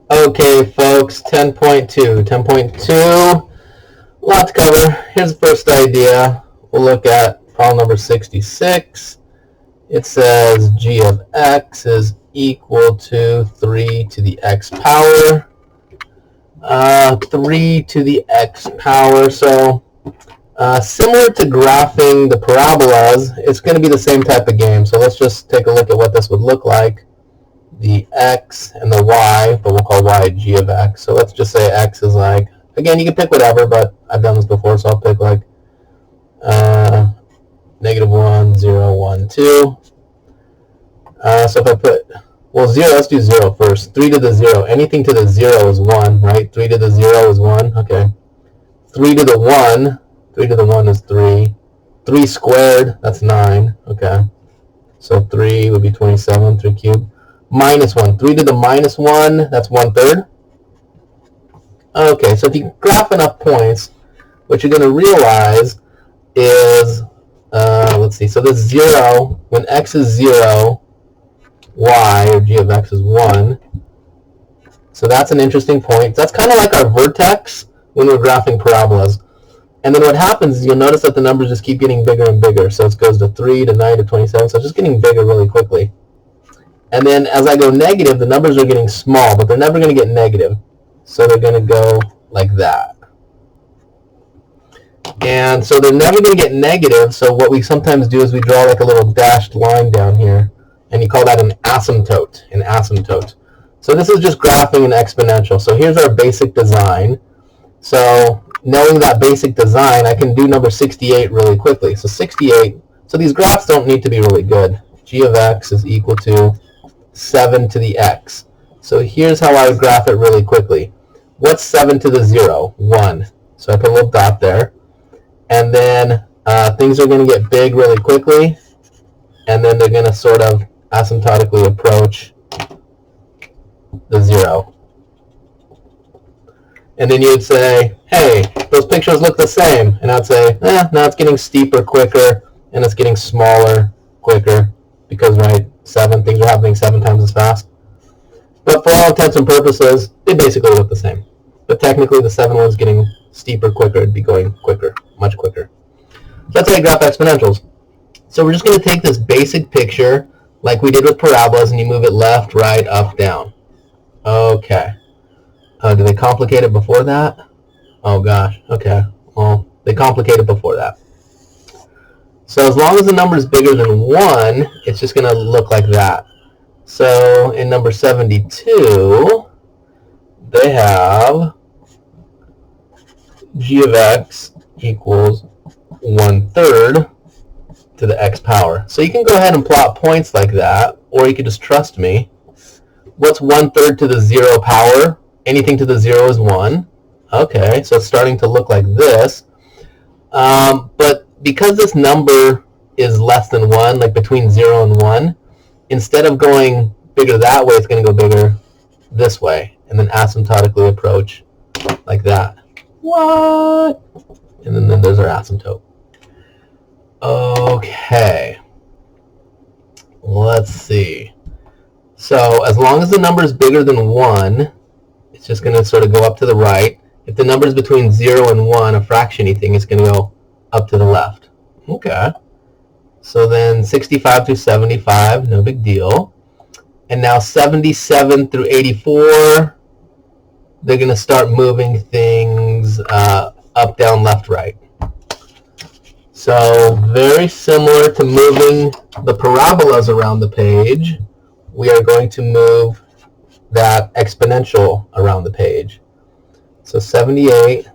Okay, folks, 10.2. 10.2, a lot to cover. Here's the first idea. We'll look at problem number 66. It says g of x is equal to 3 to the x power. 3 to the x power. So similar to graphing the parabolas, it's going to be the same type of game. So let's just take a look at what this would look like. The x and the y, but we'll call y g of x. So let's just say x is like, again, you can pick whatever, but I've done this before, so I'll pick like -1, 0, 1, 2. So if I put, well, 0, let's do 0 first. 3 to the 0. Anything to the 0 is 1, right? 3 to the 0 is 1. Okay. 3 to the 1. 3 to the 1 is 3. 3 squared, that's 9. Okay. So 3 would be 27. 3 cubed. -1. 3 to the -1, that's 1/3. Okay, so if you graph enough points, what you're going to realize is, let's see, so this 0, when x is 0, y, or g of x is 1. So that's an interesting point. That's kind of like our vertex when we're graphing parabolas. And then what happens is you'll notice that the numbers just keep getting bigger and bigger. So it goes to 3 to 9 to 27, so it's just getting bigger really quickly. And then as I go negative, the numbers are getting small, but they're never going to get negative. So they're going to go like that. And so they're never going to get negative, so what we sometimes do is we draw like a little dashed line down here, and you call that an asymptote, So this is just graphing an exponential. So here's our basic design. So knowing that basic design, I can do number 68 really quickly. So 68, so these graphs don't need to be really good. G of x is equal to 7 to the x. So here's how I would graph it really quickly. What's 7 to the 0? 1. So I put a little dot there. And then things are going to get big really quickly. And then they're going to sort of asymptotically approach the 0. And then you'd say, hey, those pictures look the same. And I'd say, no, it's getting steeper quicker. And it's getting smaller quicker. Because, right, 7, things are happening 7 times as fast. But for all intents and purposes, they basically look the same. But technically, the 7 one's getting steeper quicker. It'd be going quicker, much quicker. So that's how you graph exponentials. So we're just going to take this basic picture, like we did with parabolas, and you move it left, right, up, down. Okay. Do they complicate it before that? Oh, gosh. Okay. Well, they complicate it before that. So as long as the number is bigger than 1, it's just going to look like that. So in number 72, they have g of x equals 1/3 to the x power. So you can go ahead and plot points like that, or you could just trust me. What's 1/3 to the 0 power? Anything to the 0 is 1. Okay, so it's starting to look like this. But because this number is less than 1, like between 0 and 1, instead of going bigger that way, it's going to go bigger this way, and then asymptotically approach like that. What? And then there's our asymptote. Okay. Let's see. So as long as the number is bigger than 1, it's just going to sort of go up to the right. If the number is between 0 and 1, a fraction-y thing, it's going to go up to the left. Okay. So then 65 through 75, no big deal. And now 77 through 84, they're going to start moving things up, down, left, right. So very similar to moving the parabolas around the page, we are going to move that exponential around the page. So 78,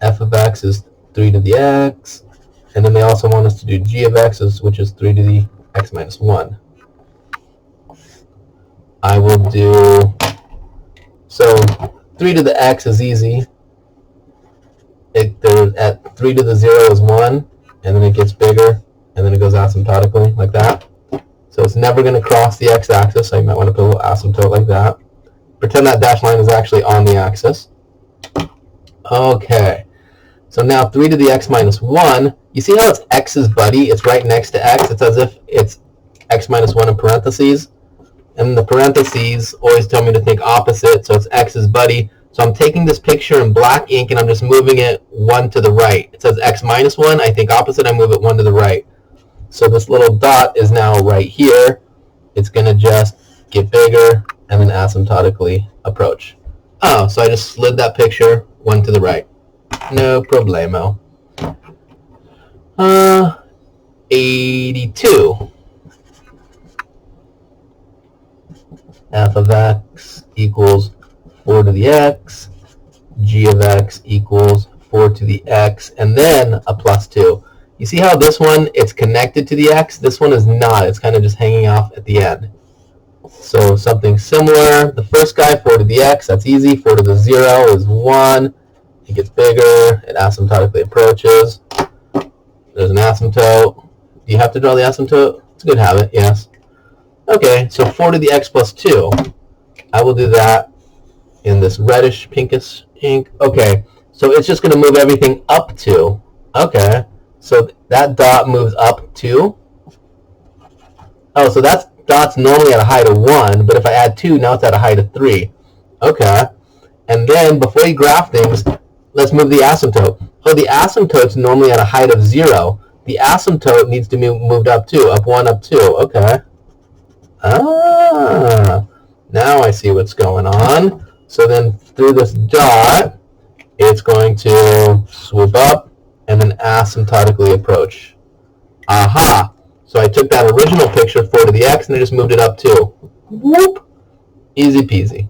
f of x is 3 to the x, and then they also want us to do g of x, which is 3 to the x minus 1. I will do, so 3 to the x is easy. At 3 to the 0 is 1, and then it gets bigger, and then it goes asymptotically like that. So it's never going to cross the x-axis, so you might want to put a little asymptote like that. Pretend that dashed line is actually on the axis. Okay. So now 3 to the x minus 1, you see how it's x's buddy? It's right next to x. It's as if it's x minus 1 in parentheses. and the parentheses always tell me to think opposite, so it's x's buddy. So I'm taking this picture in black ink and I'm just moving it 1 to the right. It says x minus 1. I think opposite. I move it 1 to the right. So this little dot is now right here. It's going to just get bigger and then asymptotically approach. Oh, so I just slid that picture 1 to the right. No problemo. 82. F of x equals 4 to the x, g of x equals 4 to the x, and then a plus 2. You see how this one, it's connected to the x? This one is not. It's kind of just hanging off at the end. So something similar. The first guy, 4 to the x, that's easy. 4 to the 0 is 1. It gets bigger. It asymptotically approaches. There's an asymptote. Do you have to draw the asymptote? It's a good habit, yes. Okay, so 4 to the x plus 2. I will do that in this reddish, pinkish ink. Okay, so it's just going to move everything up 2. Okay, so that dot moves up 2. Oh, so that dot's normally at a height of 1, but if I add 2, now it's at a height of 3. Okay, and then before you graph things, let's move the asymptote. Oh, the asymptote's normally at a height of 0. The asymptote needs to be moved up 2, up 1, up 2. Okay. Ah, now I see what's going on. So then through this dot, it's going to swoop up and then asymptotically approach. Aha! So I took that original picture, 4 to the x, and I just moved it up 2. Whoop! Easy peasy.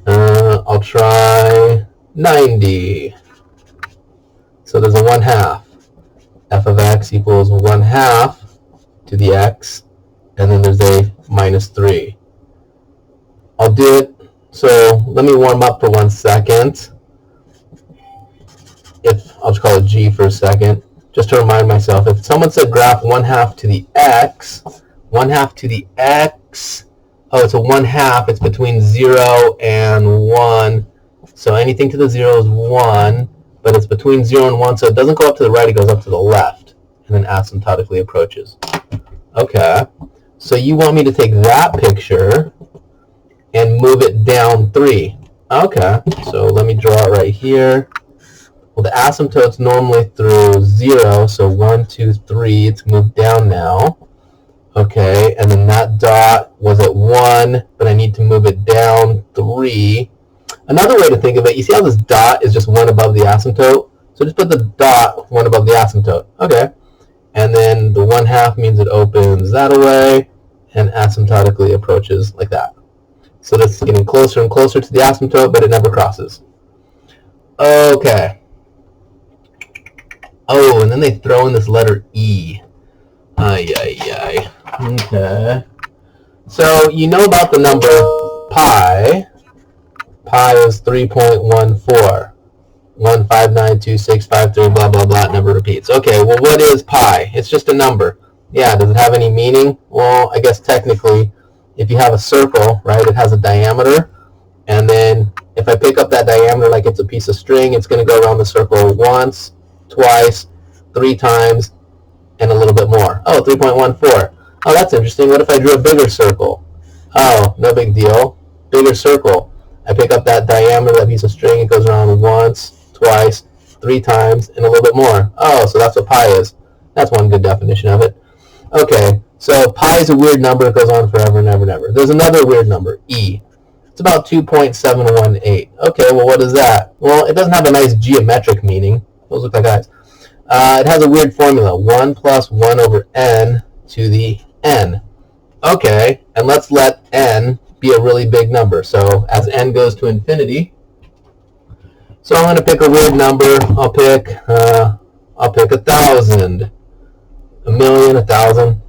I'll try 90. So there's a 1/2. F of x equals 1/2 to the x, and then there's a minus 3. I'll do it. So let me warm up for 1 second. I'll just call it G for a second, just to remind myself. If someone said graph 1/2 to the x, 1/2 to the x, oh, it's a 1/2. It's between 0 and 1. So anything to the 0 is 1, but it's between 0 and 1, so it doesn't go up to the right, it goes up to the left, and then asymptotically approaches. Okay, so you want me to take that picture and move it down 3. Okay, so let me draw it right here. Well, the asymptote's normally through 0, so 1, 2, 3. It's moved down now. Okay, and then that dot was at 1, but I need to move it down 3. Another way to think of it, you see how this dot is just 1 above the asymptote? So just put the dot 1 above the asymptote. Okay, and then the 1/2 means it opens that away and asymptotically approaches like that. So this is getting closer and closer to the asymptote, but it never crosses. Okay. Oh, and then they throw in this letter E. Ay, ay, ay. Okay. So you know about the number pi. Pi is 3.14. 1592653, blah, blah, blah, it never repeats. Okay, well, what is pi? It's just a number. Yeah, does it have any meaning? Well, I guess technically, if you have a circle, right, it has a diameter, and then if I pick up that diameter like it's a piece of string, it's going to go around the circle once, twice, 3 times, and a little bit more. Oh, 3.14. Oh, that's interesting. What if I drew a bigger circle? Oh, no big deal. Bigger circle. I pick up that diameter, that piece of string, it goes around once, twice, 3 times, and a little bit more. Oh, so that's what pi is. That's one good definition of it. Okay, so pi is a weird number. It goes on forever and ever and ever. There's another weird number, E. It's about 2.718. Okay, well, what is that? Well, it doesn't have a nice geometric meaning. Those look like eyes. It has a weird formula, 1 plus 1 over n to the n. Okay, and let's let n be a really big number. So as n goes to infinity, so I'm going to pick a weird number. I'll pick 1,000, a million, 1,000.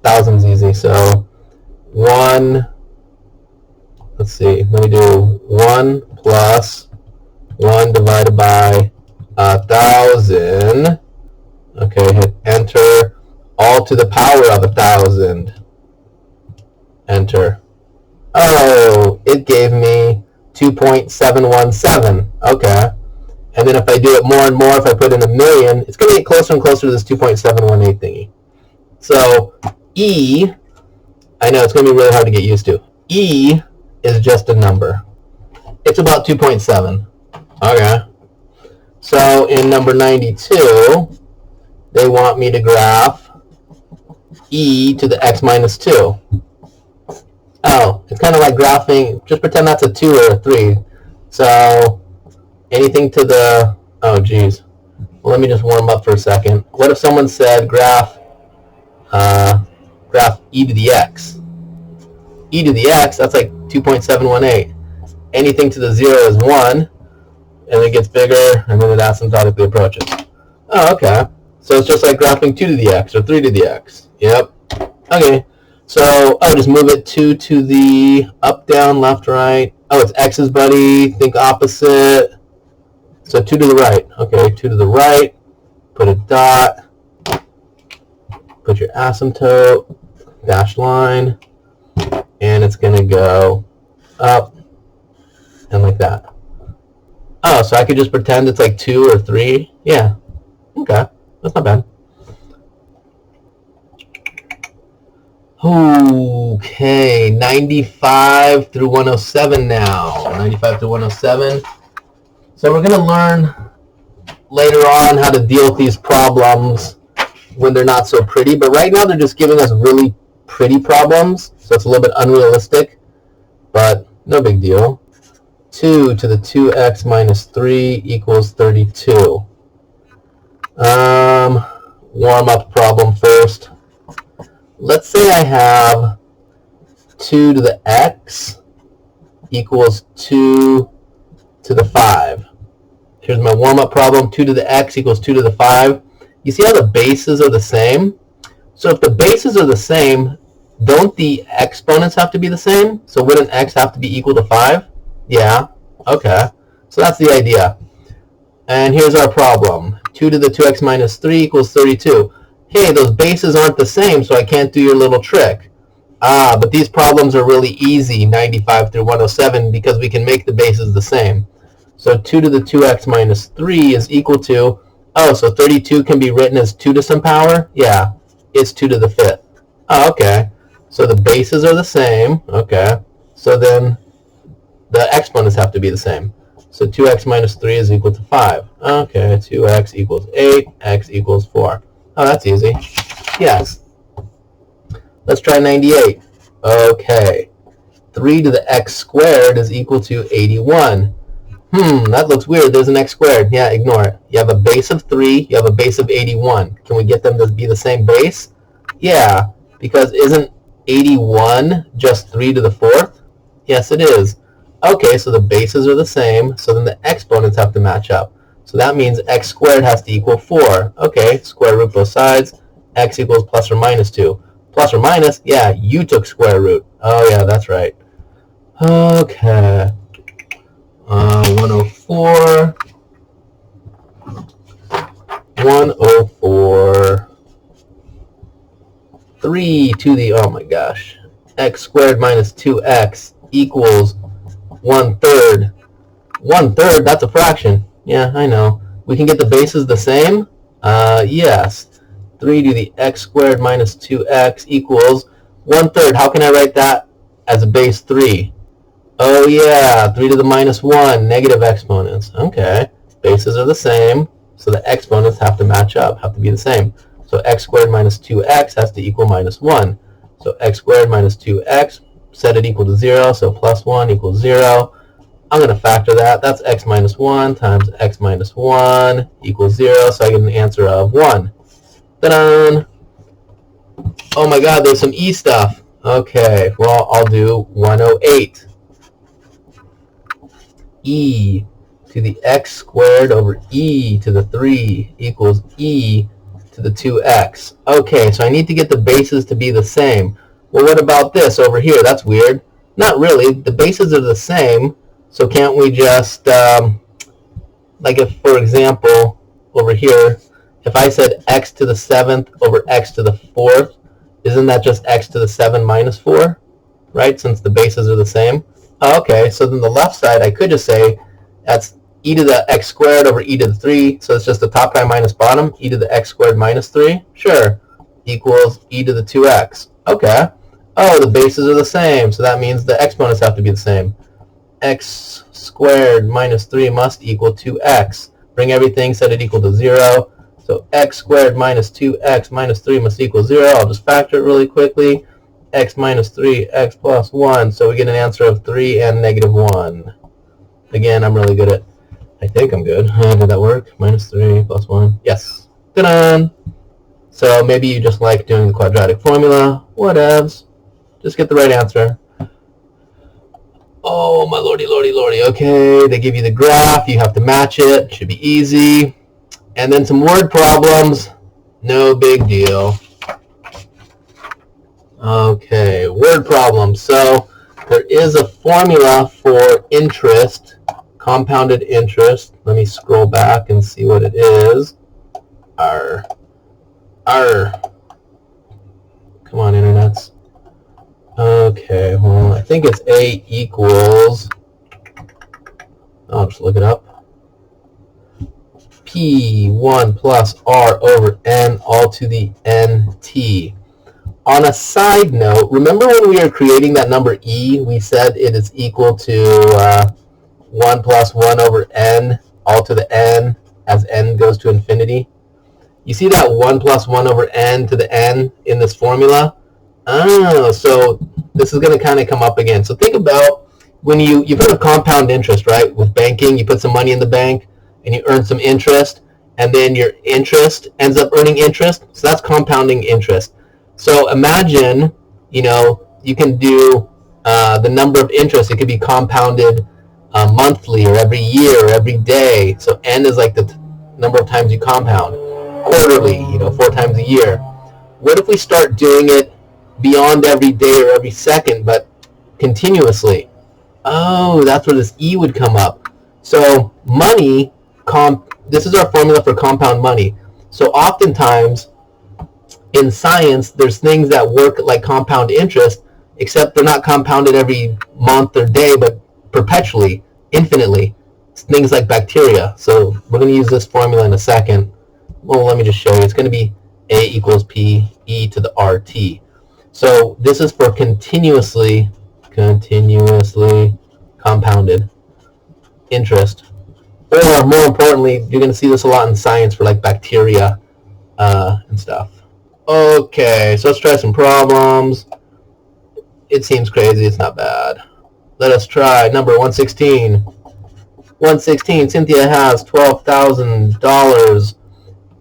1,000's easy. So 1. Let's see. Let me do 1 plus 1 divided by 1,000. Okay, hit enter. All to the power of 1,000. Enter. Oh, it gave me 2.717. Okay. And then if I do it more and more, if I put in 1,000,000, it's going to get closer and closer to this 2.718 thingy. So E, I know it's going to be really hard to get used to. E is just a number. It's about 2.7. Okay. So in number 92, they want me to graph e to the x minus 2. Oh, it's kind of like graphing, just pretend that's a 2 or a 3. So anything to the, oh geez. Well, let me just warm up for a second. What if someone said graph e to the x? E to the x, that's like 2.718. Anything to the 0 is 1, and it gets bigger, and then it asymptotically approaches. Oh, okay. So it's just like graphing 2 to the x or 3 to the x. Yep. Okay. So, oh, just move it 2 to the up, down, left, right. Oh, it's x's, buddy. Think opposite. So 2 to the right. Okay, 2 to the right. Put a dot. Put your asymptote. Dashed line. And it's going to go up and like that. Oh, so I could just pretend it's like 2 or 3? Yeah. Okay. That's not bad. Okay, 95 through 107 now. 95 through 107. So we're going to learn later on how to deal with these problems when they're not so pretty. But right now they're just giving us really pretty problems. So it's a little bit unrealistic, but no big deal. 2 to the 2x minus 3 equals 32. Warm up problem first. Let's say I have 2 to the x equals 2 to the 5. Here's my warm-up problem. 2 to the x equals 2 to the 5. You see how the bases are the same? So if the bases are the same, don't the exponents have to be the same? So wouldn't x have to be equal to 5? Yeah. Okay. So that's the idea. And here's our problem. 2 to the 2x minus 3 equals 32. Hey, those bases aren't the same, so I can't do your little trick. But these problems are really easy, 95 through 107, because we can make the bases the same. So 2 to the 2x minus 3 is equal to, oh, so 32 can be written as 2 to some power? Yeah, it's 2 to the 5th. Oh, okay. So the bases are the same. Okay. So then the exponents have to be the same. So 2x minus 3 is equal to 5. Okay, 2x equals 8, x equals 4. Oh, that's easy. Yes. Let's try 98. Okay. 3 to the x squared is equal to 81. That looks weird. There's an x squared. Yeah, ignore it. You have a base of 3. You have a base of 81. Can we get them to be the same base? Yeah, because isn't 81 just 3 to the 4th? Yes, it is. Okay, so the bases are the same, so then the exponents have to match up. So that means x squared has to equal 4. Okay, square root both sides. X equals plus or minus 2. Plus or minus? Yeah, you took square root. Oh, yeah, that's right. Okay. 104. 104. 3 to the, oh my gosh, x squared minus 2x equals 1/3. 1/3, that's a fraction. Yeah, I know. We can get the bases the same? Yes. 3 to the x squared minus 2x equals 1/3. How can I write that as a base 3? Oh yeah, 3 to the minus 1, negative exponents. Okay, bases are the same, so the exponents have to match up, have to be the same. So x squared minus 2x has to equal minus 1. So x squared minus 2x, set it equal to 0, so plus 1 equals 0. I'm going to factor that. That's x minus 1 times x minus 1 equals 0, so I get an answer of 1. Ta-da! Oh my god, there's some e stuff. Okay, well, I'll do 108. E to the x squared over e to the 3 equals e to the 2x. Okay, so I need to get the bases to be the same. Well, what about this over here? That's weird. Not really. The bases are the same, so can't we just, like if, for example, over here, if I said x to the 7th over x to the 4th, isn't that just x to the 7 minus 4, right, since the bases are the same? Oh, okay, so then the left side, I could just say that's e to the x squared over e to the 3. So it's just the top guy minus bottom. E to the x squared minus 3. Sure. Equals e to the 2x. Okay. Oh, the bases are the same. So that means the exponents have to be the same. X squared minus 3 must equal 2x. Bring everything, set it equal to 0. So x squared minus 2x minus 3 must equal 0. I'll just factor it really quickly. X minus 3, x plus 1. So we get an answer of 3 and negative 1. Again, I'm really good at, I think I'm good. Did that work? Minus 3 plus 1. Yes. Ta-da! So maybe you just like doing the quadratic formula. Whatevs. Just get the right answer. Oh, my lordy, lordy, lordy. Okay, they give you the graph. You have to match it. Should be easy. And then some word problems. No big deal. Okay, word problems. So there is a formula for interest, compounded interest. Let me scroll back and see what it is. R. Come on, internets. Okay, well, I think it's A equals, I'll just look it up, P1 plus R over N all to the NT. On a side note, remember when we were creating that number E, we said it is equal to 1 plus 1 over N all to the N as N goes to infinity? You see that 1 plus 1 over N to the N in this formula? Oh, so this is going to kind of come up again. So think about when you've heard of compound interest, right? With banking, you put some money in the bank and you earn some interest, and then your interest ends up earning interest. So that's compounding interest. So imagine, you can do the number of interest. It could be compounded monthly or every year or every day. So N is like the number of times you compound. Quarterly, 4 times a year. What if we start doing it beyond every day or every second, but continuously? Oh, that's where this E would come up. So money, this is our formula for compound money. So oftentimes in science, there's things that work like compound interest, except they're not compounded every month or day, but perpetually, infinitely. It's things like bacteria. So we're going to use this formula in a second. Well, let me just show you. It's going to be A equals P, E to the RT. So this is for continuously compounded interest. Or more importantly, you're going to see this a lot in science for like bacteria and stuff. Okay, so let's try some problems. It seems crazy. It's not bad. Let us try number 116. 116, Cynthia has $12,000,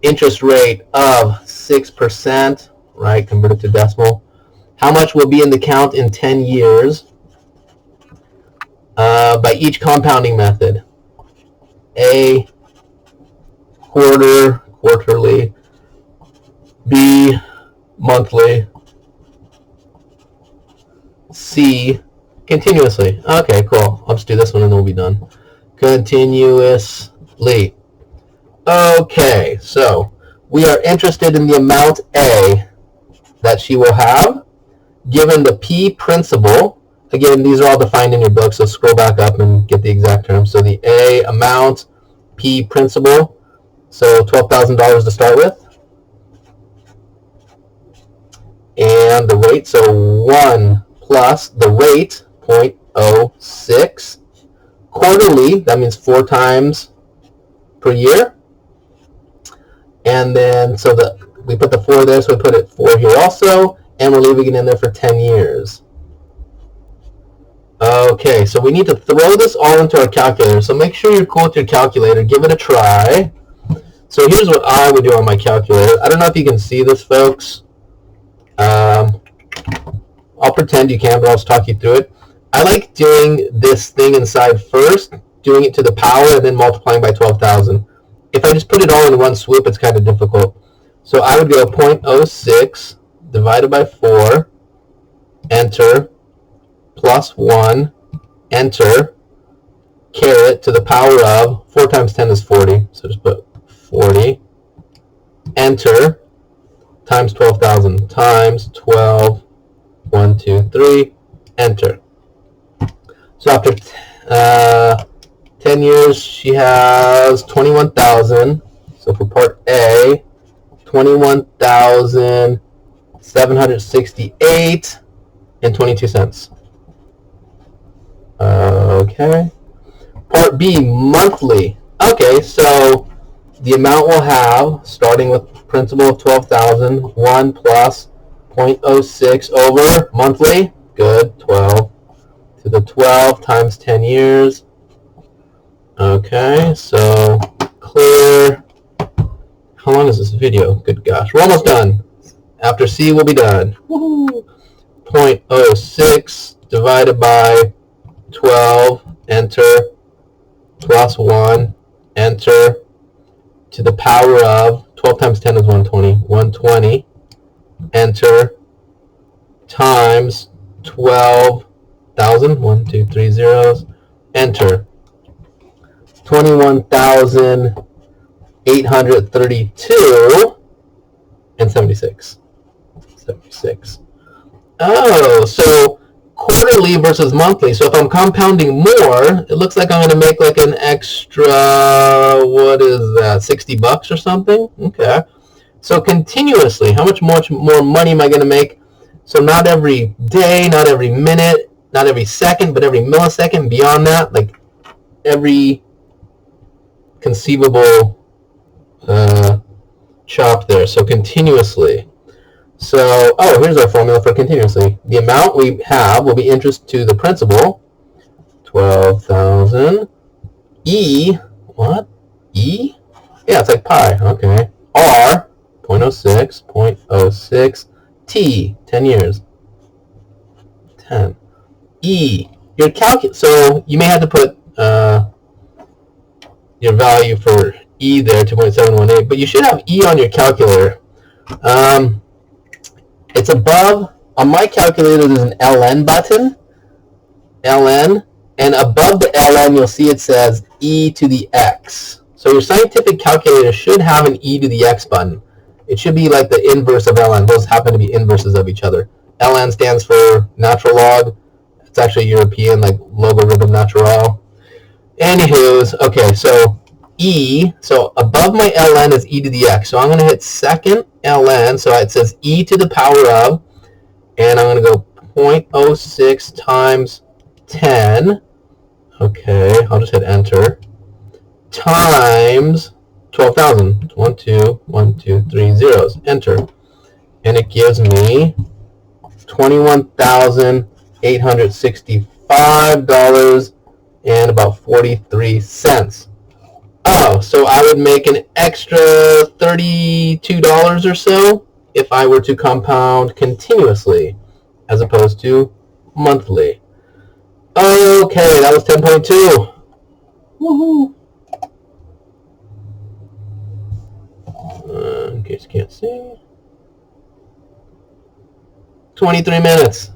interest rate of 6%, right, converted to decimal. How much will be in the account in 10 years by each compounding method? A, quarterly, B, monthly, C, continuously. Okay, cool. I'll just do this one and then we'll be done. Continuously. Okay, so we are interested in the amount A that she will have, given the P principal. Again, these are all defined in your book, so scroll back up and get the exact term. So the A amount, P principal, so $12,000 to start with. And the rate, so 1 plus the rate, 0.06. Quarterly, that means 4 times per year. And then, so we put the 4 there, so we put it 4 here also, and we're leaving it in there for 10 years. Okay, so we need to throw this all into our calculator. So make sure you're cool with your calculator. Give it a try. So here's what I would do on my calculator. I don't know if you can see this, folks. I'll pretend you can, but I'll just talk you through it. I like doing this thing inside first, doing it to the power, and then multiplying by 12,000. If I just put it all in one swoop, it's kind of difficult. So I would go 0.06 divided by 4, enter, plus 1, enter, caret to the power of, 4 times 10 is 40, so just put 40, enter, times 12,000, times 12, 1, 2, 3, enter. So after 10 years, she has 21,000. So for part A, 21,768 and 22 cents. Okay. Part B, monthly. Okay, so the amount we'll have, starting with principal of 12,000, 1 plus 0.06 over monthly. Good, 12 to the 12 times 10 years. Okay, so clear. How long is this video? Good gosh, we're almost done. After C, we'll be done. Woohoo! 0.06 divided by 12, enter, plus 1, enter, to the power of, 12 times 10 is 120, 120, enter, times 12,000, 1, 2, 3 zeros, enter, 21,832 and 76. Oh, so quarterly versus monthly. So if I'm compounding more, it looks like I'm going to make like an extra, what is that, 60 bucks or something? Okay. So continuously, how much more money am I going to make? So not every day, not every minute, not every second, but every millisecond. Beyond that, like every conceivable chop there. So continuously. So, oh, here's our formula for continuously. The amount we have will be interest to the principal, 12,000, E, what? E? Yeah, it's like pi, okay. R, 0.06, 0.06, T, 10 years. 10. E, your so you may have to put your value for E there, 2.718, but you should have E on your calculator. It's above, on my calculator there's an LN button, LN, and above the LN you'll see it says E to the X. So your scientific calculator should have an E to the X button. It should be like the inverse of LN. Those happen to be inverses of each other. LN stands for natural log. It's actually European, like logarithm natural. Anywho's, okay, so E, so above my ln is e to the x. So I'm going to hit second ln, so it says e to the power of, and I'm going to go 0.06 times 10. Okay, I'll just hit enter. Times 12,000. 1, 2, 1, 2, 3 zeros. Enter. And it gives me $21,865 and about 43 cents. Oh, so I would make an extra $32 or so if I were to compound continuously as opposed to monthly. Okay, that was 10.2. Woohoo! In case you can't see. 23 minutes.